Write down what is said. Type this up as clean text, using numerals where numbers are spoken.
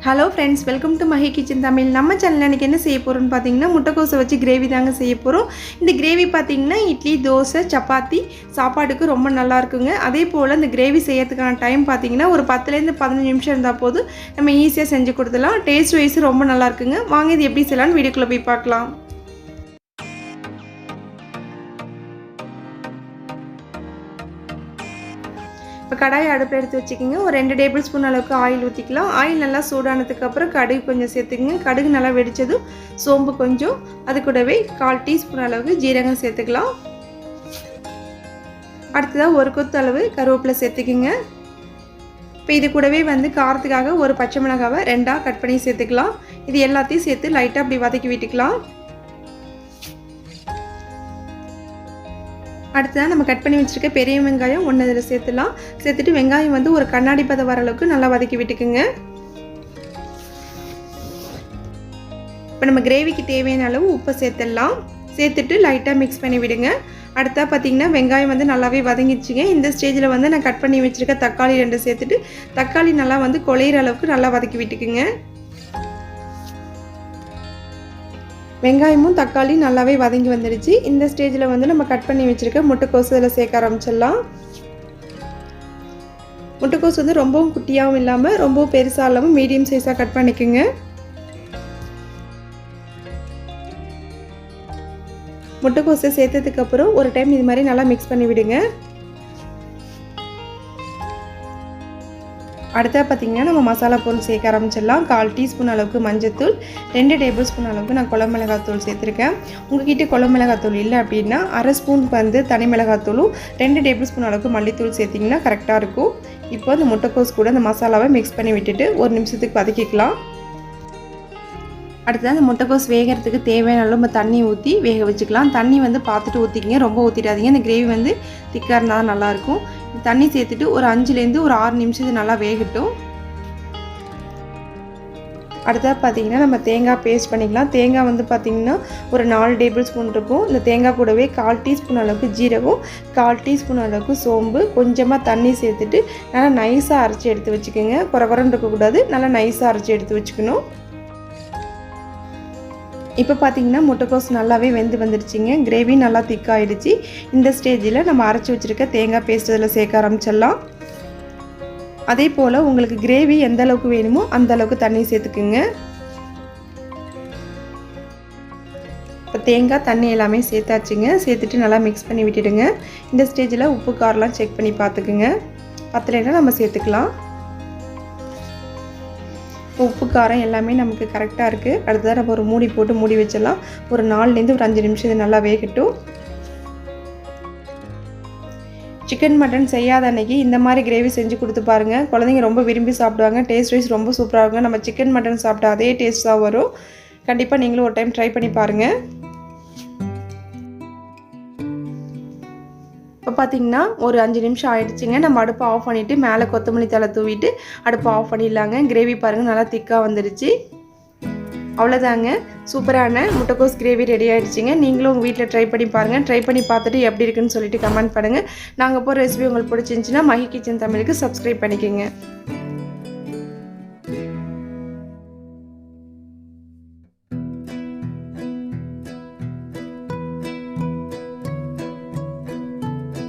Hello friends, welcome to Mahi kitchen Tamil. நம்ம சேனலில் இன்றைக்கி என்ன செய்ய போகிறோம்னு பார்த்தீங்கன்னா முட்டைக்கோஸை வச்சு கிரேவி தாங்க செய்ய போகிறோம். இந்த கிரேவி பார்த்திங்கன்னா இட்லி, தோசை, சப்பாத்தி சாப்பாட்டுக்கு ரொம்ப நல்லா இருக்குங்க. அதே போல் இந்த கிரேவி செய்யறதுக்கான டைம் பார்த்திங்கன்னா ஒரு 10லேருந்து 15 நிமிஷம் இருந்தால் போதும், நம்ம ஈஸியாக செஞ்சு கொடுத்துடலாம். டேஸ்ட் வைஸ் ரொம்ப நல்லா இருக்குங்க. வாங்க இது எப்படி செய்யலாம்னு வீடியோக்குள்ளே போய் பார்க்கலாம். இப்போ கடாயை அடுப்பில் எடுத்து வச்சுக்கிங்க. ஒரு 2 டேபிள் ஸ்பூன் அளவுக்கு ஆயில் ஊற்றிக்கலாம். ஆயில் நல்லா சூடானதுக்கப்புறம் கடுகு கொஞ்சம் சேர்த்துக்குங்க. கடுகு நல்லா வெடித்ததும் சோம்பு கொஞ்சம், அது கூடவே 1/4 டீஸ்பூன் அளவுக்கு ஜீரகம் சேர்த்துக்கலாம். அடுத்ததாக ஒரு கொத்து அளவு கருவேப்பிலை சேர்த்துக்குங்க. இப்போ இது கூடவே காரத்துக்காக ஒரு பச்சை மிளகாவை 2ஆக கட் பண்ணி சேர்த்துக்கலாம். இது எல்லாத்தையும் சேர்த்து லைட்டாக அப்படி வதக்கி விட்டுக்கலாம். அடுத்ததான் நம்ம கட் பண்ணி வச்சுருக்க பெரிய வெங்காயம் ஒன்று இதில் சேர்த்துலாம். சேர்த்துட்டு வெங்காயம் ஒரு கண்ணாடி பதம் வர அளவுக்கு நல்லா வதக்கி விட்டுக்குங்க. இப்போ நம்ம கிரேவிக்கு தேவையான அளவு உப்பு சேர்த்துடலாம். சேர்த்துட்டு லைட்டாக மிக்ஸ் பண்ணி விடுங்க. அடுத்தா பார்த்திங்கன்னா வெங்காயம் நல்லாவே வதங்கிடுச்சுங்க. இந்த ஸ்டேஜில் நான் கட் பண்ணி வச்சுருக்க தக்காளி 2 சேர்த்துட்டு தக்காளி நல்லா குழையிற அளவுக்கு நல்லா வதக்கி விட்டுக்குங்க. வெங்காயமும் தக்காளி நல்லாவே வதங்கி வந்துடுச்சு. இந்த ஸ்டேஜில் நம்ம கட் பண்ணி வச்சுருக்க முட்டைக்கோஸ் இதில் சேர்க்க ஆரம்பிச்சிடலாம். முட்டைக்கோஸ் ரொம்பவும் குட்டியாகவும் இல்லாமல் ரொம்பவும் பெருசாக இல்லாமல் மீடியம் சைஸாக கட் பண்ணிக்கோங்க. முட்டைக்கோஸை சேர்த்ததுக்கப்புறம் ஒரு டைம் இது மாதிரி நல்லா மிக்ஸ் பண்ணி விடுங்க. அடுத்தா பார்த்திங்கன்னா நம்ம மசாலா பொருள் சேர்க்க ஆரம்பிச்சிடலாம். 1/4 டீஸ்பூன் அளவுக்கு மஞ்சள்தூள், 2 டேபிள் ஸ்பூன் அளவுக்கு நான் குழம்பு மிளகாத்தூள் சேர்த்துருக்கேன். உங்கள்கிட்ட குழம்பு மிளகாத்தூள் இல்லை அப்படின்னா 1/2 ஸ்பூன் தனி மிளகாத்தூளும் 2 டேபிள் ஸ்பூன் அளவுக்கு மல்லித்தூள் சேர்த்திங்கன்னா கரெக்டாக இருக்கும். இப்போ அந்த முட்டைக்கோஸ் கூட அந்த மசாலாவை மிக்ஸ் பண்ணி விட்டுட்டு ஒரு நிமிஷத்துக்கு வதக்கிக்கலாம். அடுத்தது அந்த முட்டைக்கோஸ் வேகிறதுக்கு தேவையான அளவு நம்ம தண்ணி ஊற்றி வேக வச்சுக்கலாம். தண்ணி பார்த்துட்டு ஊற்றிக்கிங்க, ரொம்ப ஊற்றிடாதீங்க. இந்த கிரேவி திக்காக இருந்தால் தான் நல்லாயிருக்கும். தண்ணி சேர்த்துட்டு ஒரு 5லேருந்து ஒரு 6 நிமிஷம் நல்லா வேகட்டும். அடுத்தது பார்த்திங்கன்னா நம்ம தேங்காய் பேஸ்ட் பண்ணிக்கலாம். தேங்காய் பார்த்திங்கன்னா ஒரு 4 டேபிள் ஸ்பூன் இருக்கும். இந்த தேங்காய் கூடவே 1/4 டீஸ்பூன் அளவுக்கு ஜீரகம், 1/4 டீஸ்பூன் அளவுக்கு சோம்பு, கொஞ்சமாக தண்ணி சேர்த்துட்டு நல்லா நைஸாக அரைச்சி எடுத்து வச்சுக்கோங்க. குறன்னு இருக்கக்கூடாது, நல்லா நைஸாக அரைச்சி எடுத்து வச்சுக்கணும். இப்போ பார்த்திங்கன்னா முட்டைக்கோஸ் நல்லாவே வெந்து வந்துடுச்சிங்க. கிரேவி நல்லா திக்காகிடுச்சு. இந்த ஸ்டேஜில் நம்ம அரைச்சி வச்சுருக்க தேங்காய் பேஸ்ட் இதில் சேர்க்க ஆரம்பிச்சிடலாம். அதே போல் உங்களுக்கு கிரேவி எந்த அளவுக்கு வேணுமோ அந்த அளவுக்கு தண்ணி சேர்த்துக்குங்க. இப்போ தேங்காய் தண்ணி எல்லாமே சேர்த்தாச்சுங்க. சேர்த்துட்டு நல்லா மிக்ஸ் பண்ணி விட்டுடுங்க. இந்த ஸ்டேஜில் உப்பு காரெலாம் செக் பண்ணி பார்த்துக்குங்க. பத்தலைன்னா நம்ம சேர்த்துக்கலாம். உப்பு காரம் எல்லாமே நமக்கு கரெக்டாக இருக்குது. அடுத்ததாக நம்ம ஒரு மூடி போட்டு மூடி வச்சிடலாம். ஒரு 4லேருந்து ஒரு 5 நிமிஷம் இது நல்லா வேகட்டும். சிக்கன் மட்டன் செய்யாத அன்னைக்கு இந்த மாதிரி கிரேவி செஞ்சு கொடுத்து பாருங்கள். குழந்தைங்க ரொம்ப விரும்பி சாப்பிடுவாங்க. டேஸ்ட் வைஸ் ரொம்ப சூப்பராக இருக்கும். நம்ம சிக்கன் மட்டன் சாப்பிட்டா அதே டேஸ்ட் தான் வரும். கண்டிப்பாக நீங்களும் ஒரு டைம் ட்ரை பண்ணி பாருங்கள். இப்போ பார்த்திங்கன்னா ஒரு 5 நிமிஷம் ஆகிடுச்சிங்க. நம்ம அடுப்பை ஆஃப் பண்ணிவிட்டு மேலே கொத்தமல்லி தழை தூவிட்டு அடுப்பை ஆஃப் பண்ணிடலாங்க. கிரேவி பாருங்கள் நல்லா திக்காக வந்துடுச்சு. அவ்வளோதாங்க, சூப்பரான முட்டைக்கோஸ் கிரேவி ரெடி ஆகிடுச்சிங்க. நீங்களும் உங்கள் வீட்டில் ட்ரை பண்ணி பாருங்கள். ட்ரை பண்ணி பார்த்துட்டு எப்படி இருக்குன்னு சொல்லிட்டு கமெண்ட் பண்ணுங்கள். நாங்கள் போகிற ரெசிபி உங்களுக்கு பிடிச்சிருந்துச்சின்னா மஹி கிச்சன் தமிழுக்கு சப்ஸ்கிரைப் பண்ணிக்கோங்க.